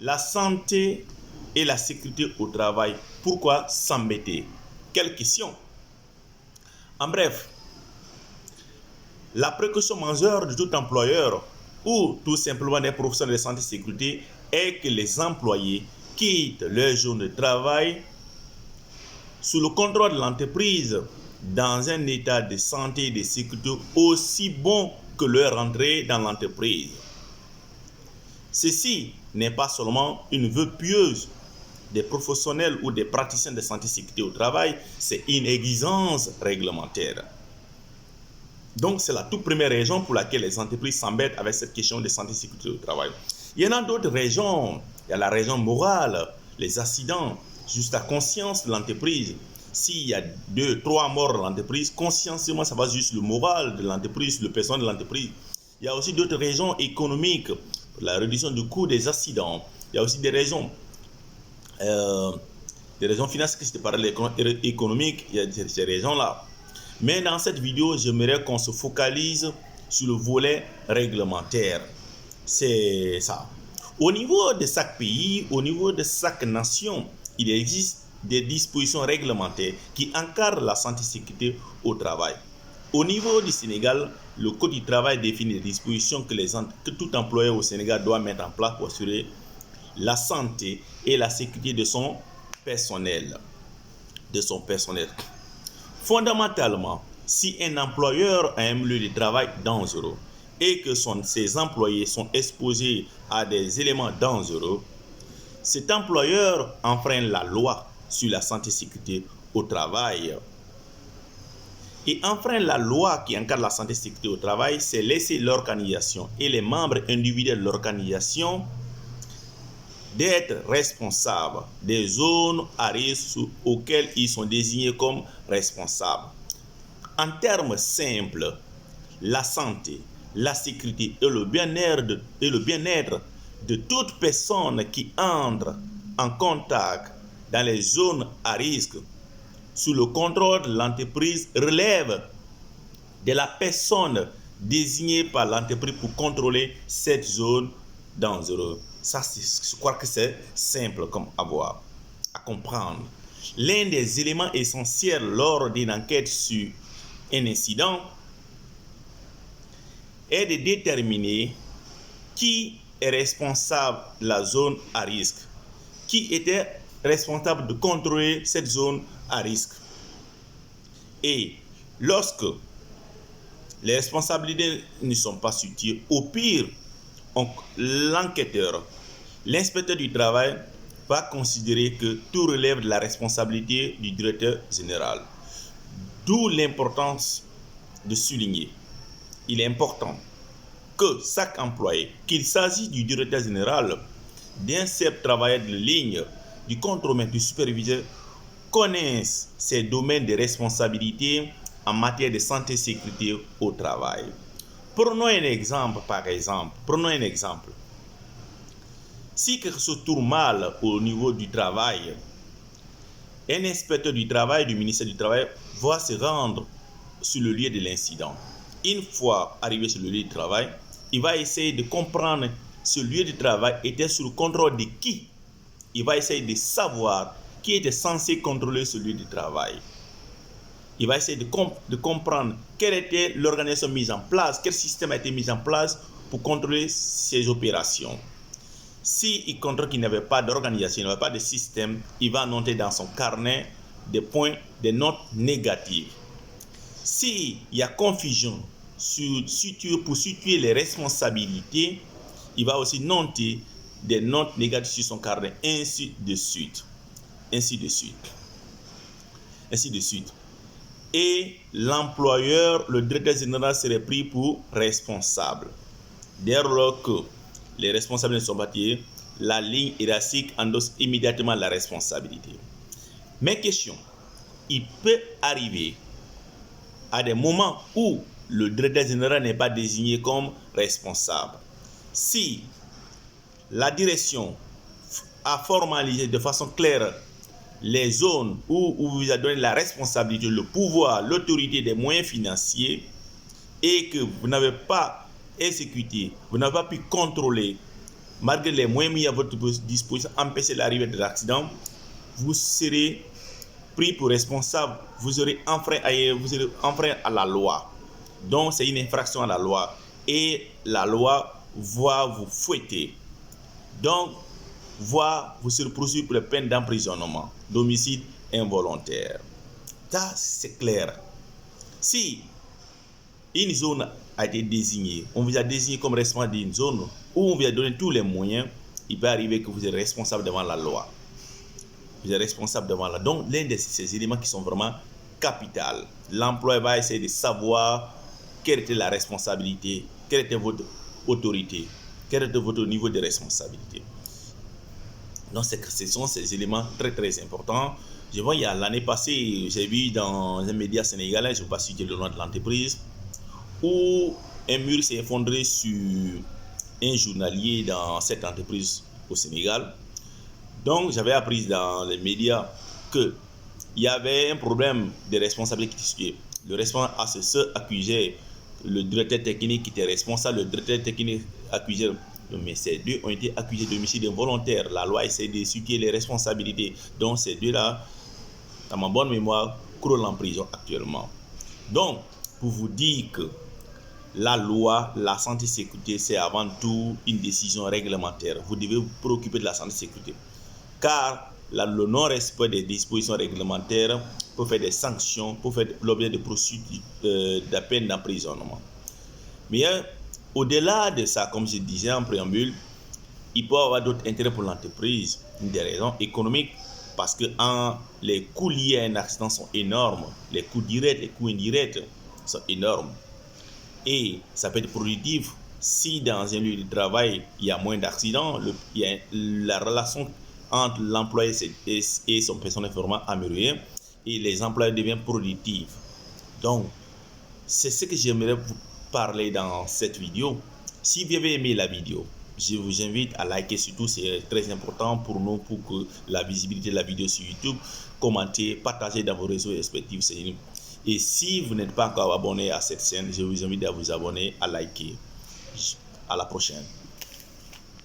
La santé et la sécurité au travail. Pourquoi s'embêter? Quelle question? En bref, la précaution majeure de tout employeur ou tout simplement des professionnels de santé et sécurité est que les employés quittent leur journée de travail sous le contrôle de l'entreprise dans un état de santé et de sécurité aussi bon que leur entrée dans l'entreprise. Ceci n'est pas seulement une vœu pieuse des professionnels ou des praticiens de santé et sécurité au travail, c'est une exigence réglementaire. Donc, c'est la toute première raison pour laquelle les entreprises s'embêtent avec cette question de santé et sécurité au travail. Il y en a d'autres raisons. Il y a la raison morale, les accidents, juste la conscience de l'entreprise. S'il y a 2, 3 morts dans l'entreprise, consciencieusement, ça va juste le moral de l'entreprise, le personnel de l'entreprise. Il y a aussi d'autres raisons économiques, la réduction du coût des accidents. Il y a aussi des raisons financières, je te parlais économiques, il y a ces raisons-là. Mais dans cette vidéo, j'aimerais qu'on se focalise sur le volet réglementaire. C'est ça. Au niveau de chaque pays, au niveau de chaque nation, il existe des dispositions réglementaires qui encadrent la santé et sécurité au travail. Au niveau du Sénégal, le Code du travail définit les dispositions que tout employeur au Sénégal doit mettre en place pour assurer la santé et la sécurité de son personnel. Fondamentalement, si un employeur a un milieu de travail dangereux et que ses employés sont exposés à des éléments dangereux, cet employeur enfreint la loi sur la santé et sécurité au travail. Et enfreindre la loi qui encadre la santé et sécurité au travail, c'est laisser l'organisation et les membres individuels de l'organisation d'être responsables des zones à risque auxquelles ils sont désignés comme responsables. En termes simples, la santé, la sécurité et le bien-être de toute personne qui entre en contact dans les zones à risque sous le contrôle de l'entreprise relève de la personne désignée par l'entreprise pour contrôler cette zone dangereuse. Ça, je crois que c'est simple comme à comprendre. L'un des éléments essentiels lors d'une enquête sur un incident est de déterminer qui est responsable de la zone à risque, qui était responsable de contrôler cette zone à risque. Et lorsque les responsabilités ne sont pas situées, au pire, l'enquêteur, l'inspecteur du travail va considérer que tout relève de la responsabilité du directeur général. D'où l'importance de souligner. Il est important que chaque employé, qu'il s'agisse du directeur général, d'un chef travailleur de ligne, du contrôleur, du superviseur, connaisse ces domaines de responsabilité en matière de santé et sécurité au travail. Prenons un exemple. Si quelque chose tourne mal au niveau du travail, un inspecteur du travail du ministère du Travail va se rendre sur le lieu de l'incident. Une fois arrivé sur le lieu de travail, il va essayer de comprendre ce lieu de travail était sous le contrôle de qui. Il va essayer de savoir qui était censé contrôler ce lieu de travail. Il va essayer de comprendre quelle était l'organisation mise en place, quel système a été mis en place pour contrôler ces opérations. S'il contrôle qu'il n'y avait pas d'organisation, il n'y avait pas de système, il va noter dans son carnet des notes négatives. S'il y a confusion pour situer les responsabilités, il va aussi noter des notes négatives sur son carnet, ainsi de suite. Et l'employeur, le directeur général serait pris pour responsable. Dès lors que les responsables ne sont pas tirés, la ligne hiérarchique endosse immédiatement la responsabilité. Mais question, il peut arriver à des moments où le directeur général n'est pas désigné comme responsable. Si la direction a formalisé de façon claire les zones où vous a donné la responsabilité, le pouvoir, l'autorité des moyens financiers et que vous n'avez pas exécuté, vous n'avez pas pu contrôler malgré les moyens mis à votre disposition, empêcher l'arrivée de l'accident, vous serez pris pour responsable, vous serez enfreint à la loi. Donc c'est une infraction à la loi et la loi va vous fouetter. Donc vous serez poursuivi pour les peines d'emprisonnement, d'homicide involontaire. Ça c'est clair. Si une zone a été désignée, on vous a désigné comme responsable d'une zone où on vous a donné tous les moyens, il peut arriver que vous êtes responsable devant la loi. Vous êtes responsable devant la loi. Donc l'un de ces éléments qui sont vraiment capitaux. L'employeur va essayer de savoir quelle était la responsabilité, quelle était votre autorité, quel était votre niveau de responsabilité. Donc ce sont ces éléments très très importants. Je vois, il y a l'année passée, j'ai vu dans un média sénégalais, je ne vais pas citer le nom de l'entreprise, où un mur s'est effondré sur un journalier dans cette entreprise au Sénégal. Donc j'avais appris dans les médias qu'il y avait un problème de responsabilité. Le responsable assesseur accusait le directeur technique qui était responsable, le directeur technique accusait, mais ces deux ont été accusés d'homicide involontaire. La loi essaie de situer les responsabilités. Donc ces deux-là, dans ma bonne mémoire, courent en prison actuellement. Donc, pour vous dire que la loi, la santé et sécurité, c'est avant tout une décision réglementaire. Vous devez vous préoccuper de la santé et sécurité. Car le non-respect des dispositions réglementaires peut faire des sanctions, peut faire l'objet de poursuites de peine d'emprisonnement. Mais au-delà de ça, comme je disais en préambule, il peut y avoir d'autres intérêts pour l'entreprise, des raisons économiques, parce que les coûts liés à un accident sont énormes, les coûts directs, les coûts indirects sont énormes. Et ça peut être productif si dans un lieu de travail, il y a moins d'accidents, la relation entre l'employé et son personnel est vraiment améliorée et les employés deviennent productifs. Donc, c'est ce que j'aimerais vous parler dans cette vidéo. Si vous avez aimé la vidéo, je vous invite à liker, surtout c'est très important pour nous, pour que la visibilité de la vidéo sur YouTube, commenter, partager dans vos réseaux respectifs. Et si vous n'êtes pas encore abonné à cette chaîne, je vous invite à vous abonner, à liker. À la prochaine.